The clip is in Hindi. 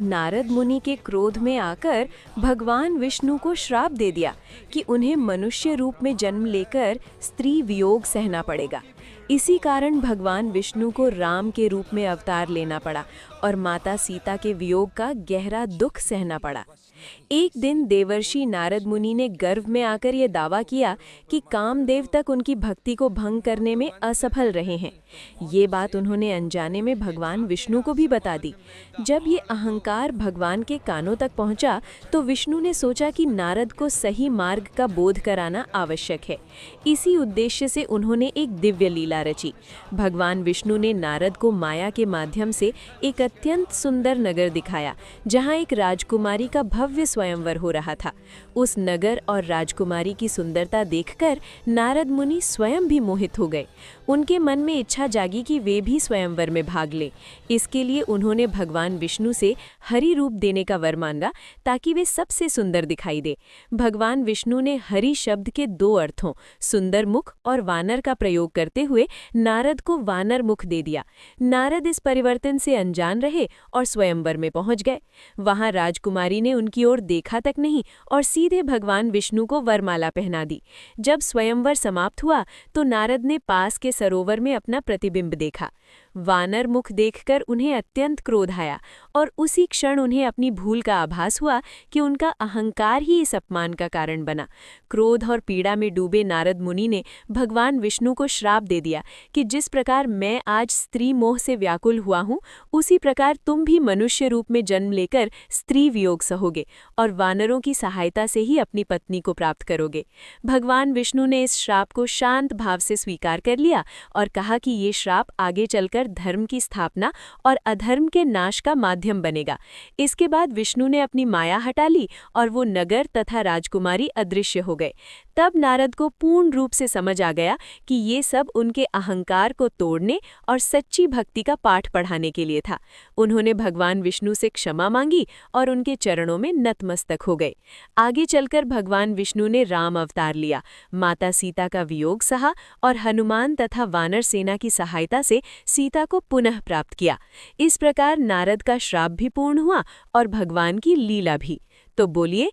नारद मुनि के क्रोध में आकर भगवान विष्णु को श्राप दे दिया कि उन्हें मनुष्य रूप में जन्म लेकर स्त्री वियोग सहना पड़ेगा। इसी कारण भगवान विष्णु को राम के रूप में अवतार लेना पड़ा और माता सीता के वियोग का गहरा दुख सहना पड़ा। एक दिन देवर्षि नारद मुनि ने गर्व में आकर ये दावा किया कि कामदेव तक उनकी भक्ति को भंग करने में असफल रहे हैं। ये बात उन्होंने अनजाने में भगवान विष्णु को भी बता दी। जब ये अहंकार भगवान के कानों तक पहुंचा तो विष्णु ने सोचा कि नारद को सही मार्ग का बोध कराना आवश्यक है। इसी उद्देश्य से उन्होंने एक दिव्य लीला रची। भगवान विष्णु ने नारद को माया के माध्यम से एक अत्यंत सुंदर नगर दिखाया, जहाँ एक राजकुमारी का भव्य स्वयंवर हो रहा था। उस नगर और राजकुमारी की सुंदरता देखकर नारद मुनि स्वयं भी मोहित हो गए। उनके मन में इच्छा जागी कि वे भी स्वयंवर में भाग लें। इसके लिए उन्होंने भगवान विष्णु से हरि रूप देने का वर मांगा ताकि वे सबसे सुंदर दिखाई दे। भगवान विष्णु ने हरि शब्द के दो अर्थों सुंदर मुख और वानर का प्रयोग करते हुए नारद को वानर मुख दे दिया। नारद इस परिवर्तन से अनजान रहे और स्वयंवर में पहुंच गए। वहां राजकुमारी ने उनकी ओर देखा तक नहीं और सीधे भगवान विष्णु को वरमाला पहना दी। जब स्वयंवर समाप्त हुआ तो नारद ने पास के सरोवर में अपना प्रतिबिंब देखा। वानर मुख देखकर उन्हें अत्यंत क्रोध आया और उसी क्षण उन्हें अपनी भूल का आभास हुआ कि उनका अहंकार ही इस अपमान का कारण बना। क्रोध और पीड़ा में डूबे नारद मुनि ने भगवान विष्णु को श्राप दे दिया कि जिस प्रकार मैं आज स्त्री मोह से व्याकुल हुआ हूँ, उसी प्रकार तुम भी मनुष्य रूप में जन्म लेकर स्त्री वियोग सहोगे और वानरों की सहायता से ही अपनी पत्नी को प्राप्त करोगे। भगवान विष्णु ने इस श्राप को शांत भाव से स्वीकार कर लिया और कहा कि ये श्राप आगे चलकर धर्म की स्थापना और अधर्म के नाश का माध्यम बनेगा। इसके बाद विष्णु ने अपनी माया हटा ली और वो नगर तथा राजकुमारी अदृश्य हो गए। तब नारद को पूर्ण रूप से समझ आ गया कि ये सब उनके अहंकार को तोड़ने और सच्ची भक्ति का पाठ पढ़ाने के लिए था। उन्होंने भगवान विष्णु से क्षमा मांगी और उनके चरणों में नतमस्तक हो गए। आगे चलकर भगवान विष्णु ने राम अवतार लिया, माता सीता का वियोग सहा और हनुमान तथा वानर सेना की सहायता से सीता को पुनः प्राप्त किया। इस प्रकार नारद का श्राप भी पूर्ण हुआ और भगवान की लीला भी। तो बोलिए